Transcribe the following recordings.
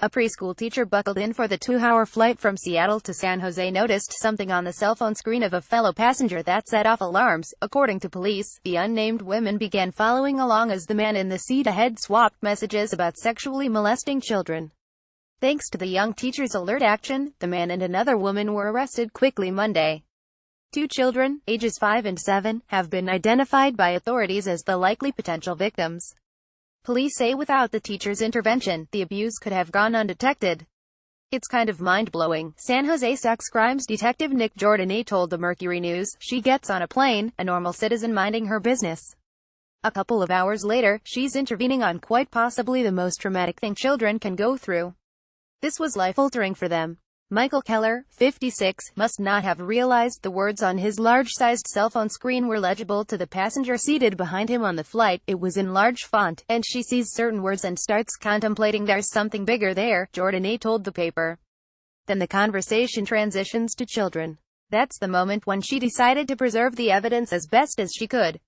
A preschool teacher buckled in for the 2-hour flight from Seattle to San Jose noticed something on the cell phone screen of a fellow passenger that set off alarms. According to police, the unnamed women began following along as the man in the seat ahead swapped messages about sexually molesting children. Thanks to the young teacher's alert action, the man and another woman were arrested quickly Monday. 2 children, ages 5 and 7, have been identified by authorities as the likely potential victims. Police say without the teacher's intervention, the abuse could have gone undetected. It's kind of mind-blowing, San Jose sex crimes detective Nick Jordan told the Mercury News. She gets on a plane, a normal citizen minding her business. A couple of hours later, she's intervening on quite possibly the most traumatic thing children can go through. This was life-altering for them. Michael Keller, 56, must not have realized the words on his large-sized cell phone screen were legible to the passenger seated behind him on the flight. It was in large font, and she sees certain words and starts contemplating there's something bigger there, Jordan told the paper. Then the conversation transitions to children. That's the moment when she decided to preserve the evidence as best as she could.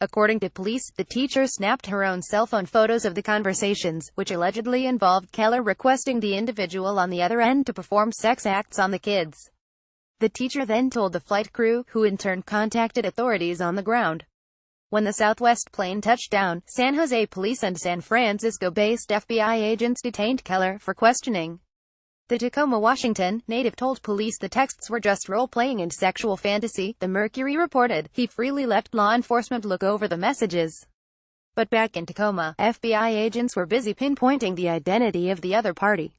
According to police, the teacher snapped her own cell phone photos of the conversations, which allegedly involved Keller requesting the individual on the other end to perform sex acts on the kids. The teacher then told the flight crew, who in turn contacted authorities on the ground. When the Southwest plane touched down, San Jose police and San Francisco-based FBI agents detained Keller for questioning. The Tacoma, Washington native told police the texts were just role-playing and sexual fantasy, the Mercury reported. He freely let law enforcement look over the messages. But back in Tacoma, FBI agents were busy pinpointing the identity of the other party.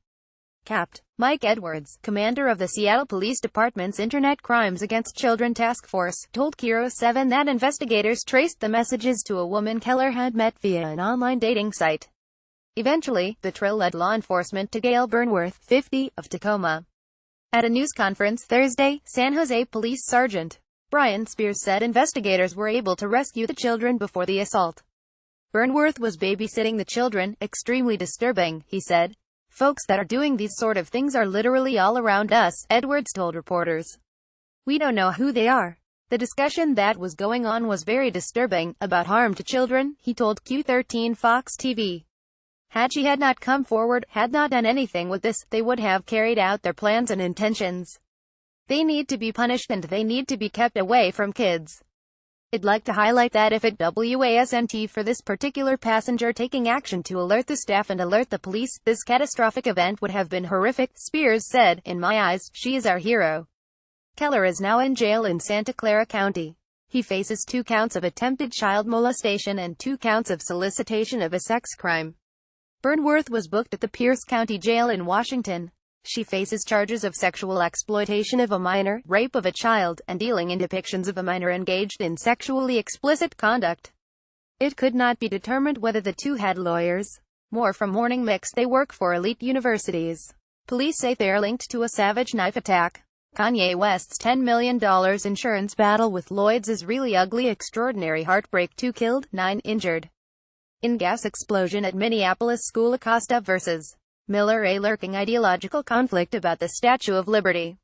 Capt. Mike Edwards, commander of the Seattle Police Department's Internet Crimes Against Children Task Force, told KIRO 7 that investigators traced the messages to a woman Keller had met via an online dating site. Eventually, the trail led law enforcement to Gail Burnworth, 50, of Tacoma. At a news conference Thursday, San Jose Police Sergeant Brian Spears said investigators were able to rescue the children before the assault. Burnworth was babysitting the children. Extremely disturbing, he said. Folks that are doing these sort of things are literally all around us, Edwards told reporters. We don't know who they are. The discussion that was going on was very disturbing, about harm to children, he told Q13 Fox TV. Had she not come forward, had not done anything with this, they would have carried out their plans and intentions. They need to be punished and they need to be kept away from kids. I'd like to highlight that if it wasn't for this particular passenger taking action to alert the staff and alert the police, this catastrophic event would have been horrific, Spears said. In my eyes, she is our hero. Keller is now in jail in Santa Clara County. He faces 2 counts of attempted child molestation and 2 counts of solicitation of a sex crime. Burnworth was booked at the Pierce County Jail in Washington. She faces charges of sexual exploitation of a minor, rape of a child, and dealing in depictions of a minor engaged in sexually explicit conduct. It could not be determined whether the 2 had lawyers. More from Morning Mix. They work for elite universities. Police say they are linked to a savage knife attack. Kanye West's $10 million insurance battle with Lloyd's is really ugly. Extraordinary heartbreak. 2 killed, 9 injured. In gas explosion at Minneapolis school. Acosta vs. Miller. A lurking ideological conflict about the Statue of Liberty.